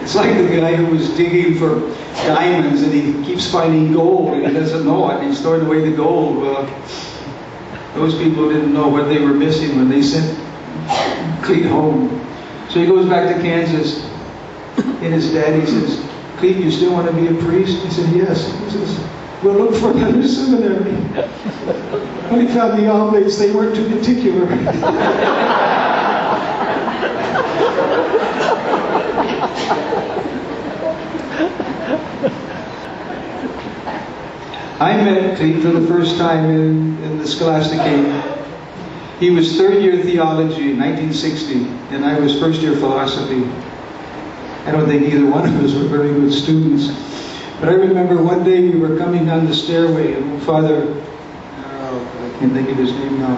It's like the guy who was digging for diamonds and he keeps finding gold and he doesn't know it and he's throwing away the gold. Well, those people didn't know what they were missing when they sent Clete home. So he goes back to Kansas and his daddy says, Clete, you still want to be a priest? He said, yes. He says, we'll look for another seminary. When he found the Oblates, they weren't too particular. I met Clete for the first time in the Scholasticate. He was third year theology in 1960, and I was first year philosophy. I don't think either one of us were very good students. But I remember one day we were coming down the stairway, and Father, I can't think of his name now,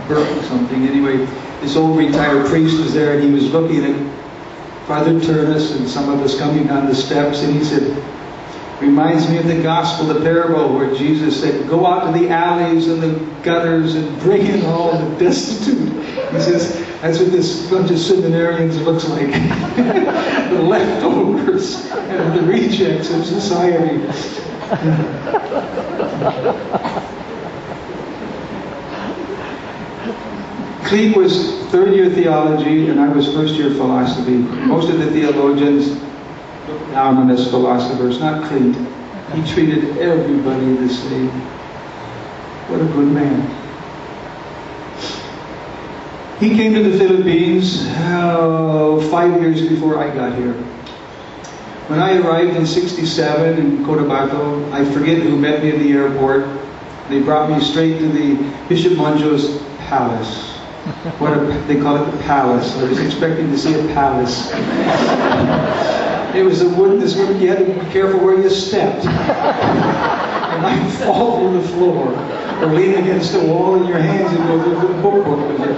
Burke or something. Anyway, this old retired priest was there, and he was looking at Father Turnus and some of us coming down the steps, and he said, reminds me of the gospel, the parable where Jesus said, go out to the alleys and the gutters and bring in all the destitute. He says, that's what this bunch of seminarians looks like. The leftovers and the rejects of society. Clete was third year theology and I was first year philosophy. Most of the theologians looked down on us philosophers, not Clete. He treated everybody the same. What a good man. He came to the Philippines 5 years before I got here. When I arrived in '67 in Cotabato, I forget who met me at the airport. They brought me straight to the Bishop Monjo's palace. They call it the palace. I was expecting to see a palace. It was a wood, you had to be careful where you stepped. And I'd fall through the floor or lean against the wall in your hands and go through the book with it. It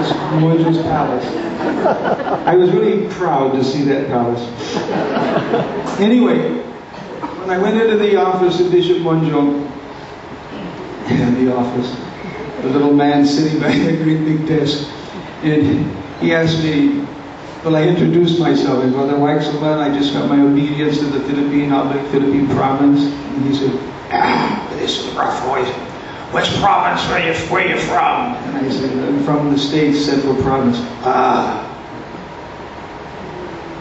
was Monjo's palace. I was really proud to see that palace. Anyway, when I went into the office of Bishop Monjo, the office, the little man sitting behind that great big desk, and he asked me, well, I introduced myself as Brother Weixelaman. I just got my obedience to the Philippine province. And he said, this is a rough voice. Which province where you from? And I said, I'm from the States, Central Province.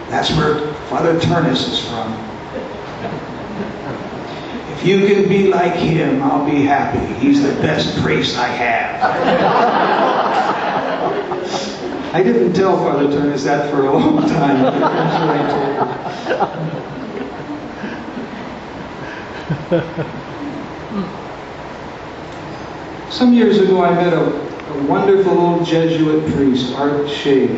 That's where Father Turnus is from. If you can be like him, I'll be happy. He's the best priest I have. I didn't tell Father Turnus that for a long time. But eventually I told him. Some years ago I met a wonderful old Jesuit priest, Arthur Shea.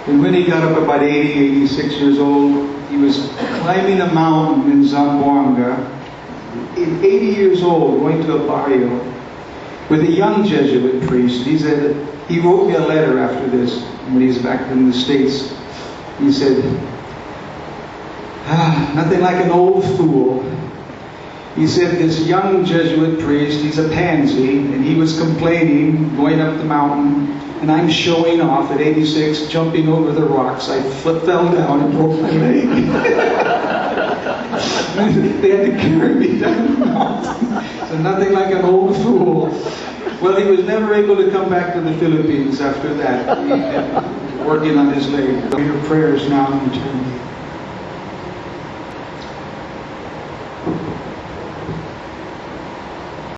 And when he got up about 80, 86 years old, he was climbing a mountain in Zamboanga, 80 years old, going to a barrio, with a young Jesuit priest. He said, he wrote me a letter after this, when he's back in the States. He said, nothing like an old fool. He said, this young Jesuit priest, he's a pansy, and he was complaining, going up the mountain, and I'm showing off at 86, jumping over the rocks. I fell down and broke my leg. They had to carry me down the mountain. So nothing like an old fool. Well, he was never able to come back to the Philippines after that. He had working on his leg. Your prayers now in eternity.